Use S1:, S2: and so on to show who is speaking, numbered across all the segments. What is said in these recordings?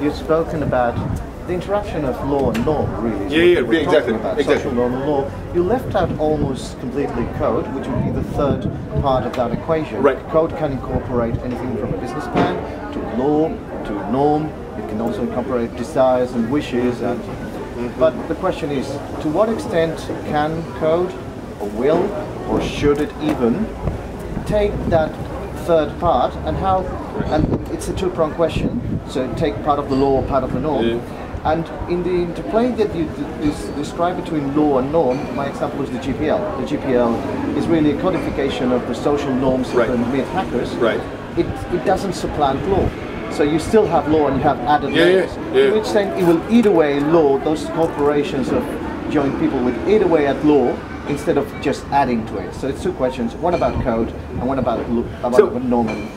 S1: you've spoken about the interaction of law and norm, really.
S2: Yeah, exactly.
S1: Social norm and law. You left out almost completely code, which would be the third part of that equation.
S2: Right.
S1: Code can incorporate anything from a business plan to law to norm. It can also incorporate desires and wishes. And but the question is, to what extent can code, or will, or should it even take that third part, and how? And it's a two-pronged question. So take part of the law, part of the norm.
S2: Yeah.
S1: And in the interplay that you describe between law and norm, my example was the GPL. The GPL is really a codification of the social norms of the myth-hackers.
S2: Right.
S1: It doesn't supplant law. So you still have law and you have added layers.
S2: Yeah.
S1: Which then it will eat away law, those corporations of joint people will eat away at law instead of just adding to it. So it's two questions. What about code and what about norm?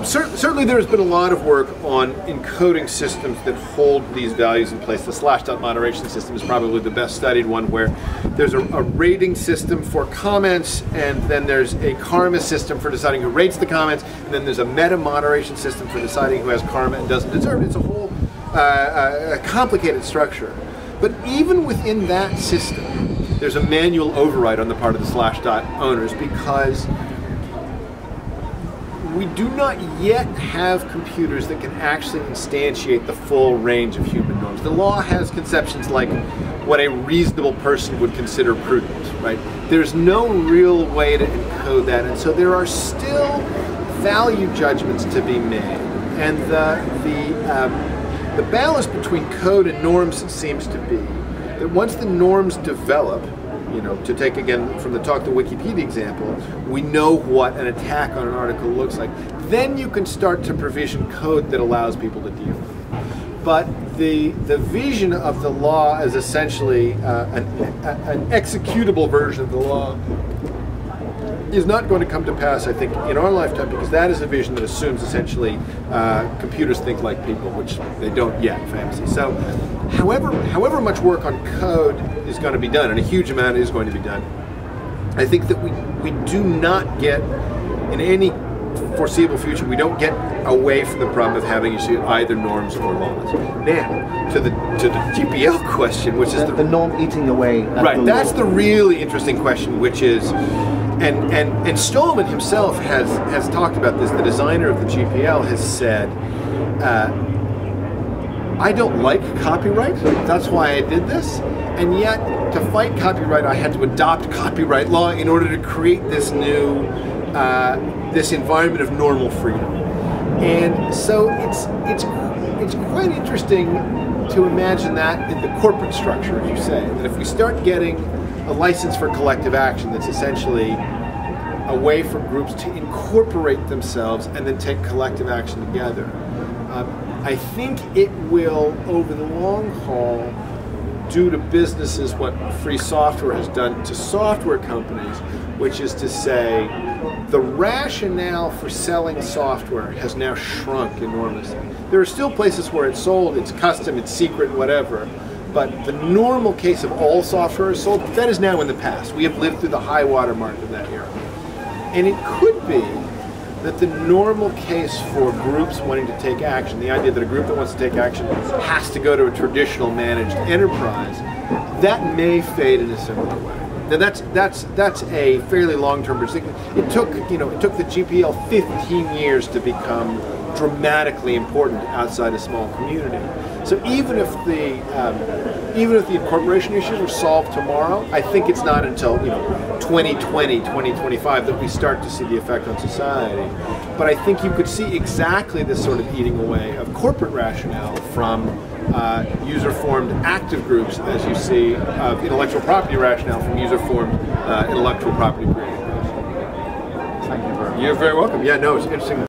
S2: Certainly there's been a lot of work on encoding systems that hold these values in place. The slashdot moderation system is probably the best studied one, where there's a rating system for comments, and then there's a karma system for deciding who rates the comments, and then there's a meta moderation system for deciding who has karma and doesn't deserve it. It's a whole complicated structure. But even within that system, there's a manual override on the part of the slashdot owners, because we do not yet have computers that can actually instantiate the full range of human norms. The law has conceptions like what a reasonable person would consider prudent, right? There's no real way to encode that, and so there are still value judgments to be made. And the balance between code and norms seems to be that once the norms develop, to take again from the Talk to Wikipedia example, we know what an attack on an article looks like. Then you can start to provision code that allows people to deal with it. But the vision of the law as essentially an executable version of the law is not going to come to pass, I think, in our lifetime, because that is a vision that assumes essentially computers think like people, which they don't yet, famously. So, however much work on code is going to be done, and a huge amount is going to be done, I think that we do not get, in any foreseeable future, we don't get away from the problem of having either norms or laws. Now, to the GPL question, which is
S1: the norm eating away at
S2: right,
S1: the
S2: that's
S1: law.
S2: the really interesting question, which is, and Stallman himself has talked about this. The designer of the GPL has said, I don't like copyright, that's why I did this, and yet to fight copyright I had to adopt copyright law in order to create this new, this environment of normal freedom. And so it's quite interesting to imagine that in the corporate structure, as you say, that if we start getting a license for collective action that's essentially a way for groups to incorporate themselves and then take collective action together, I think it will, over the long haul, do to businesses what free software has done to software companies, which is to say the rationale for selling software has now shrunk enormously. There are still places where it's sold, it's custom, it's secret, whatever, but the normal case of all software is sold, that is now in the past. We have lived through the high water mark of that era. And it could be that the normal case for groups wanting to take action, the idea that a group that wants to take action has to go to a traditional managed enterprise, that may fade in a similar way. Now that's a fairly long-term perspective. It took the GPL 15 years to become dramatically important outside a small community. So even if the incorporation issues are solved tomorrow, I think it's not until 2020, 2025 that we start to see the effect on society. But I think you could see exactly this sort of eating away of corporate rationale from user-formed active groups, as you see intellectual property rationale from user-formed intellectual property creating groups.
S1: Thank you very much.
S2: You're very welcome. Yeah, no, it's interesting.